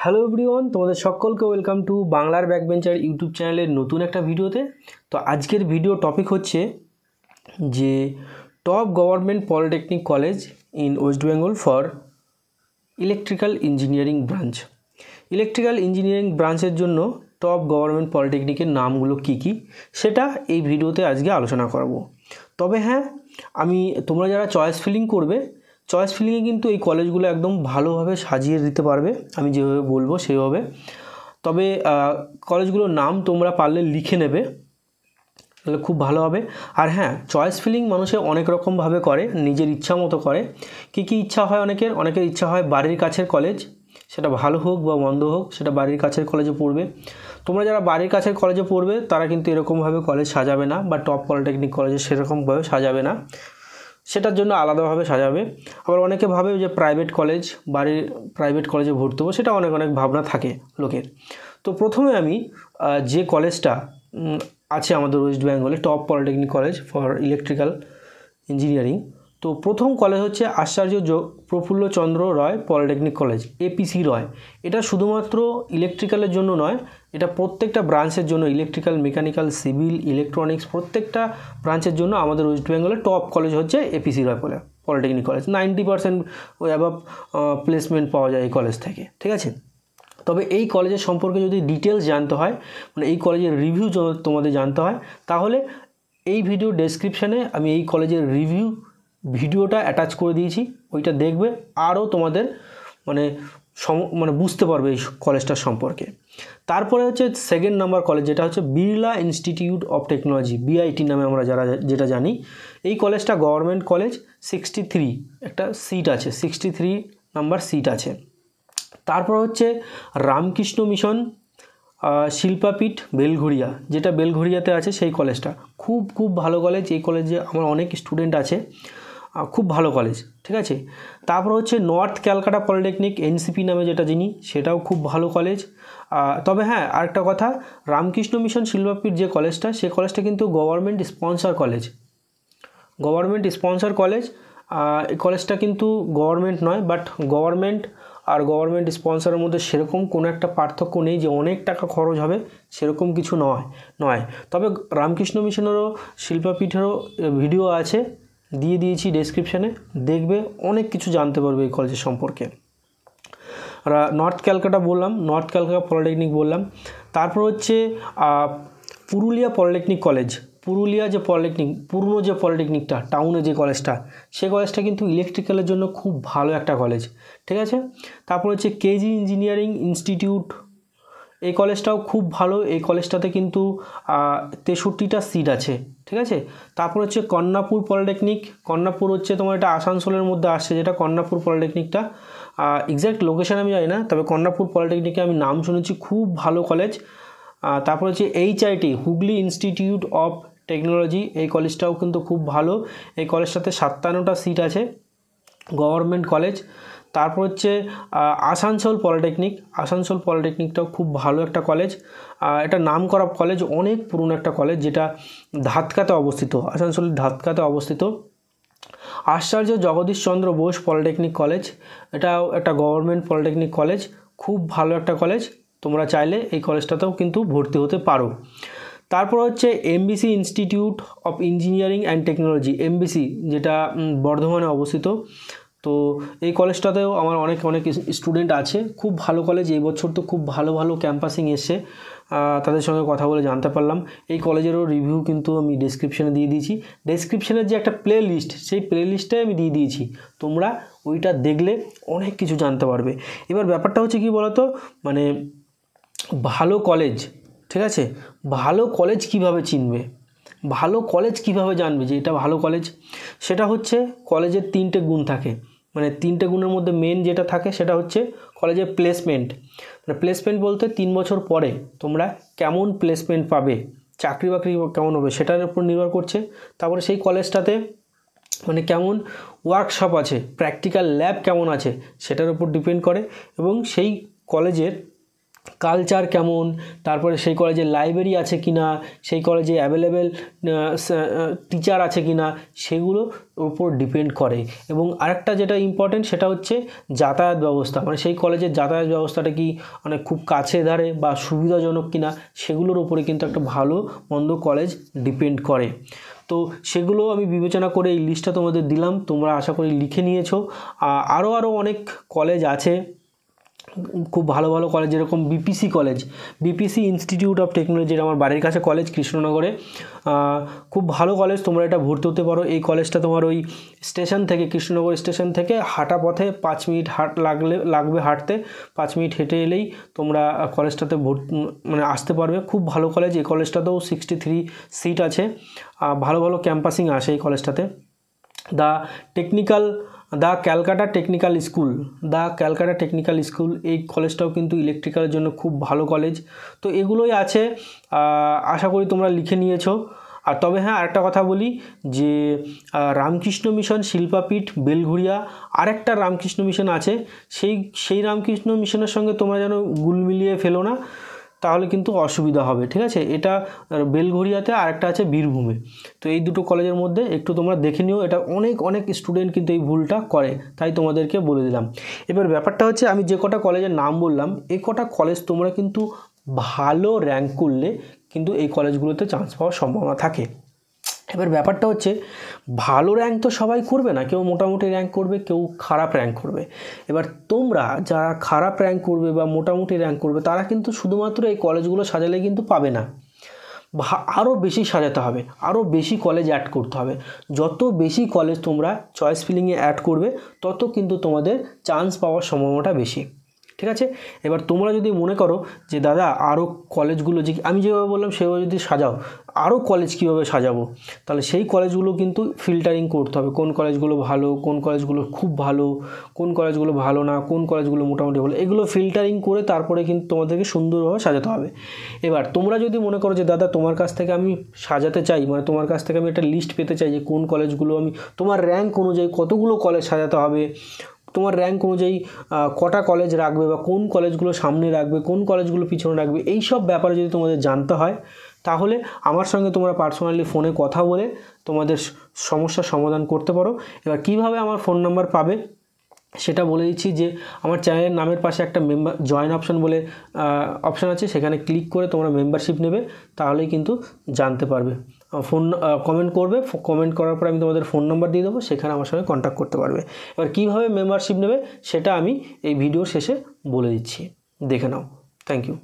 Hello everyone, তোমাদের সকলকে welcome to বাংলার ব্যাকবেঞ্চার ইউটিউব চ্যানেলের নতুন একটা ভিডিওতে। তো আজকের ভিডিও টপিক হচ্ছে যে top government polytechnic college in West Bengal for electrical engineering branch. Electrical engineering ব্রাঞ্চের জন্য টপ গভর্নমেন্ট পলিটেকনিকের নামগুলো কি কি সেটা এই ভিডিওতে আজকে আলোচনা করব। তবে হ্যাঁ, তোমরা যারা চয়েস ফিলিং করবে, চয়েস ফিলিংয়ে কিন্তু এই কলেজগুলো একদম ভালোভাবে সাজিয়ে দিতে পারবে, আমি যেভাবে বলবো সেইভাবে। তবে কলেজগুলোর নাম তোমরা পারলে লিখে নেবে, তাহলে খুব ভালো হবে। আর হ্যাঁ, চয়েস ফিলিং মানুষে অনেক রকমভাবে করে, নিজের ইচ্ছা মতো করে। কী ইচ্ছা হয় অনেকের ইচ্ছা হয় বাড়ির কাছের কলেজ, সেটা ভালো হোক বা মন্দ হোক, সেটা বাড়ির কাছের কলেজে পড়বে। তোমরা যারা বাড়ির কাছের কলেজে পড়বে তারা কিন্তু এরকমভাবে কলেজ সাজাবে না, বা টপ পলিটেকনিক কলেজে সেরকমভাবে সাজাবে না, সেটার জন্য আলাদাভাবে সাজাবে। আবার অনেকে ভাবে যে প্রাইভেট কলেজ, বাড়ির প্রাইভেট কলেজে ভর্তি হবো, সেটা অনেক ভাবনা থাকে লোকের। তো প্রথমে আমি যে কলেজটা আছে আমাদের ওয়েস্ট বেঙ্গলে, top polytechnic college for electrical engineering, তো প্রথম কলেজ হচ্ছে আচার্য প্রফুল্লচন্দ্র রায় পলিটেকনিক কলেজ, এপিসি রয়। এটা শুধুমাত্র ইলেকট্রিক্যালের জন্য নয়, এটা প্রত্যেকটা ব্রাঞ্চের জন্য, ইলেকট্রিক্যাল, মেকানিক্যাল, সিভিল, ইলেকট্রনিক্স, প্রত্যেকটা ব্রাঞ্চের জন্য আমাদের ওয়েস্ট বেঙ্গলের টপ কলেজ হচ্ছে এপিসি রয় পলিটেকনিক কলেজ। 90% অ্যাবাভ প্লেসমেন্ট পাওয়া যায় এই কলেজ থেকে, ঠিক আছে। তবে এই কলেজের সম্পর্কে যদি ডিটেলস জানতে হয়, মানে এই কলেজের রিভিউ তোমাদের জানতে হয়, তাহলে এই ভিডিও ডেসক্রিপশানে আমি এই কলেজের রিভিউ ভিডিওটা অ্যাটাচ করে দিয়েছি, ওইটা দেখবে, আরও তোমাদের মানে বুঝতে পারবে এই কলেজটার সম্পর্কে। তারপরে হচ্ছে সেকেন্ড নাম্বার কলেজ, যেটা হচ্ছে Birla institute of technology, BIT নামে আমরা যেটা জানি। এই কলেজটা গভর্নমেন্ট কলেজ, 63 একটা সিট আছে, 63 নাম্বার সিট আছে। তারপর হচ্ছে রামকৃষ্ণ মিশন শিল্পাপীঠ বেলঘরিয়া, যেটা বেলঘরিয়াতে আছে, সেই কলেজটা খুব ভালো কলেজ। এই কলেজে আমার অনেক স্টুডেন্ট আছে, খুব ভালো কলেজ, ঠিক আছে। তারপর হচ্ছে নর্থ ক্যালকাটা পলিটেকনিক, এনসিপি নামে যেটা জানি, সেটাও খুব ভালো কলেজ। তবে হ্যাঁ, আরেকটা কথা, রামকৃষ্ণ মিশন শিল্পাপীঠ যে কলেজটা, সেই কলেজটা কিন্তু গভর্নমেন্ট স্পন্সর কলেজ, এই কলেজটা কিন্তু গভর্নমেন্ট নয়, বাট গভর্নমেন্ট আর গভর্নমেন্ট স্পন্সরের মধ্যে সেরকম কোনো একটা পার্থক্য নেই যে অনেক টাকা খরচ হবে, সেরকম কিছু নয়। তবে রামকৃষ্ণ মিশনেরও, শিল্পাপীঠেরও ভিডিও আছে, দিয়ে দিয়েছি ডেসক্রিপশানে, দেখবে, অনেক কিছু জানতে পারবে এই কলেজের সম্পর্কে। নর্থ ক্যালকাটা বললাম, নর্থ ক্যালকাটা পলিটেকনিক বললাম। তারপর হচ্ছে পুরুলিয়া পলিটেকনিক কলেজ, পুরুলিয়া যে পলিটেকনিক, পুরনো যে পলিটেকনিকটা, টাউনে যে কলেজটা, সেই কলেজটা কিন্তু ইলেকট্রিক্যালের জন্য খুব ভালো একটা কলেজ, ঠিক আছে। তারপর হচ্ছে কেজি ইঞ্জিনিয়ারিং ইনস্টিটিউট, এই কলেজটাও খুব ভালো। এই কলেজটাতে কিন্তু 63টা সিট আছে, ঠিক আছে। তারপর হচ্ছে কন্যাপুর পলিটেকনিক, কন্যাপুর হচ্ছে তোমার এটা আসানসোলের মধ্যে আসছে, যেটা কন্যাপুর পলিটেকনিকটা, এক্স্যাক্ট লোকেশান আমি জানি না, তবে কন্যাপুর পলিটেকনিকে আমি নাম শুনেছি, খুব ভালো কলেজ। তারপর হচ্ছে HIT, Hooghly institute of technology, এই কলেজটাও কিন্তু খুব ভালো। এই কলেজটাতে 57টা সিট আছে, গভর্নমেন্ট কলেজ। তারপর হচ্ছে আসানসোল পলিটেকনিকটাও খুব ভালো একটা কলেজ, এটা নামকরা কলেজ, অনেক পুরনো একটা কলেজ, যেটা ধাতকাতে অবস্থিত, আসানসোলের ধাতকাতে অবস্থিত। আচার্য জগদীশচন্দ্র বোস পলিটেকনিক কলেজ, এটাও একটা গভর্নমেন্ট পলিটেকনিক কলেজ, খুব ভালো একটা কলেজ, তোমরা চাইলে এই কলেজটাতেও কিন্তু ভর্তি হতে পারো। তারপর হচ্ছে MBC institute of engineering and technology, MBC, যেটা বর্ধমানে অবস্থিত। তো এই কলেজটাতেও আমার অনেক স্টুডেন্ট আছে, খুব ভালো কলেজ। এই বছর তো খুব ভালো ক্যাম্পাসিং এসছে, তাদের সঙ্গে কথা বলে জানতে পারলাম। এই কলেজেরও রিভিউ কিন্তু আমি ডেসক্রিপশানে দিয়ে দিয়েছি, ডেসক্রিপশানের যে একটা প্লে লিস্ট, সেই প্লে লিস্টে আমি দিয়ে দিয়েছি, তোমরা ওইটা দেখলে অনেক কিছু জানতে পারবে। এবার ব্যাপারটা হচ্ছে কি বলতো, মানে ভালো কলেজ, ঠিক আছে, ভালো কলেজ কিভাবে চিনবে, ভালো কলেজ কিভাবে জানবে যে এটা ভালো কলেজ, সেটা হচ্ছে কলেজের 3টে গুণ থাকে, মানে 3টে গুণের মধ্যে মেন যেটা থাকে সেটা হচ্ছে কলেজের প্লেসমেন্ট। মানে প্লেসমেন্ট বলতে 3 বছর পরে তোমরা কেমন প্লেসমেন্ট পাবে, চাকরি বাকরি কেমন হবে, সেটার উপর নির্ভর করছে। তারপরে সেই কলেজটাতে মানে কেমন ওয়ার্কশপ আছে, প্র্যাকটিক্যাল ল্যাব কেমন আছে, সেটার উপর ডিপেন্ড করে। এবং সেই কলেজের কালচার কেমন, তারপরে সেই কলেজে লাইব্রেরি আছে কি না, সেই কলেজে অ্যাভেলেবেল টিচার আছে কি না, সেগুলোর উপর ডিপেন্ড করে। এবং আরেকটা যেটা ইম্পর্টেন্ট সেটা হচ্ছে যাতায়াত ব্যবস্থা, মানে সেই কলেজের যাতায়াত ব্যবস্থাটা কি মানে খুব কাছে ধারে বা সুবিধাজনক কিনা, সেগুলোর উপরে কিন্তু একটা ভালো মন্দ কলেজ ডিপেন্ড করে। তো সেগুলো আমি বিবেচনা করে এই লিস্টটা তোমাদের দিলাম, তোমরা আশা করি লিখে নিয়েছো। আরও অনেক কলেজ আছে খুব ভালো ভালো কলেজ, যেরকম BPC college, BPC institute of technology, যেটা আমার বাড়ির কাছে কলেজ কৃষ্ণনগরে, খুব ভালো কলেজ, তোমরা এটা ভর্তি হতে পারো। এই কলেজটা তোমার ওই স্টেশন থেকে, কৃষ্ণনগর স্টেশন থেকে হাঁটা পথে 5 মিনিট লাগবে হাঁটতে, 5 মিনিট হেঁটে এলেই তোমরা কলেজটাতে মানে আসতে পারবে। খুব ভালো কলেজ। এই কলেজটাতেও 63 সিট আছে, ভালো ভালো ক্যাম্পাসিং আসে এই কলেজটাতে। দ্য ক্যালকাটা টেকনিক্যাল স্কুল, এই কলেজটাও কিন্তু ইলেকট্রিক্যালের জন্য খুব ভালো কলেজ। তো এগুলোই আছে, আশা করি তোমরা লিখে নিয়েছো। আর তবে হ্যাঁ, আরেকটা কথা বলি যে রামকৃষ্ণ মিশন শিল্পাপীঠ বেলঘুরিয়া, আরেকটা রামকৃষ্ণ মিশন আছে, সেই রামকৃষ্ণ মিশনের সঙ্গে তোমরা যেন গুল মিলিয়ে ফেলো না, তাহলে কিন্তু অসুবিধা হবে, ঠিক আছে। এটা বেলঘরিয়াতে, আরেকটা আছে বীরভূমে। তো এই দুটো কলেজের মধ্যে একটু তোমরা দেখে নিও, এটা অনেক স্টুডেন্ট কিন্তু এই ভুলটা করে, তাই তোমাদেরকে বলে দিলাম। এবার ব্যাপারটা হচ্ছে, আমি যে কটা কলেজের নাম বললাম, এই কটা কলেজ তোমরা কিন্তু ভালো র্যাঙ্ক করলে কিন্তু এই কলেজগুলোতে চান্স পাওয়ার সম্ভাবনা থাকে। এবার ব্যাপারটা হচ্ছে, ভালো র্যাঙ্ক তো সবাই করবে না, কেউ মোটামুটি র্যাঙ্ক করবে, কেউ খারাপ র্যাঙ্ক করবে। এবার তোমরা যারা খারাপ র্যাঙ্ক করবে বা মোটামুটি র্যাঙ্ক করবে, তারা কিন্তু শুধুমাত্র এই কলেজগুলো সাজালে কিন্তু পাবে না, আরও বেশি সাজাতে হবে, আরও বেশি কলেজ অ্যাড করতে হবে। যত বেশি কলেজ তোমরা চয়েস ফিলিংয়ে অ্যাড করবে, তত কিন্তু তোমাদের চান্স পাওয়ার সম্ভাবনাটা বেশি, ঠিক আছে। এবার তোমরা যদি মনে করো যে দাদা আরও কলেজগুলো, যে আমি যেভাবে বললাম সেভাবে যদি সাজাও, আরও কলেজ কীভাবে সাজাবো, তাহলে সেই কলেজগুলো কিন্তু ফিল্টারিং করতে হবে, কোন কলেজগুলো ভালো, কোন কলেজগুলো খুব ভালো, কোন কলেজগুলো ভালো না, কোন কলেজগুলো মোটামুটি ভালো, এগুলো ফিল্টারিং করে তারপরে কিন্তু তোমাদেরকে সুন্দরভাবে সাজাতে হবে। এবার তোমরা যদি মনে করো যে দাদা তোমার কাছ থেকে আমি সাজাতে চাই, মানে তোমার কাছ থেকে আমি একটা লিস্ট পেতে চাই যে কোন কলেজগুলো আমি, তোমার র্যাঙ্ক অনুযায়ী কতগুলো কলেজ সাজাতে হবে, তোমার র্যাঙ্ক অনুযায়ী কটা কলেজ রাখবে, বা কোন কলেজগুলো সামনে রাখবে, কোন কলেজগুলো পিছনে রাখবে, এই সব ব্যাপারে যদি তোমাদের জানতে হয়, তাহলে আমার সঙ্গে তোমরা পার্সোনালি ফোনে কথা বলে তোমাদের সমস্যার সমাধান করতে পারো। এবার কিভাবে আমার ফোন নাম্বার পাবে সেটা বলে দিচ্ছি, যে আমার চ্যানেলের নামের পাশে একটা জয়েন অপশন বলে অপশান আছে, সেখানে ক্লিক করে তোমরা মেম্বারশিপ নেবে, তাহলেই কিন্তু জানতে পারবে। কমেন্ট করবে, কমেন্ট করার পর আমি তোমাদের ফোন নাম্বার দিয়ে দেবো, সেখানে আমার সঙ্গে কন্ট্যাক্ট করতে পারবে। এবার কীভাবে মেম্বারশিপ নেবে সেটা আমি এই ভিডিওর শেষে বলে দিচ্ছি, দেখে নাও। Thank you.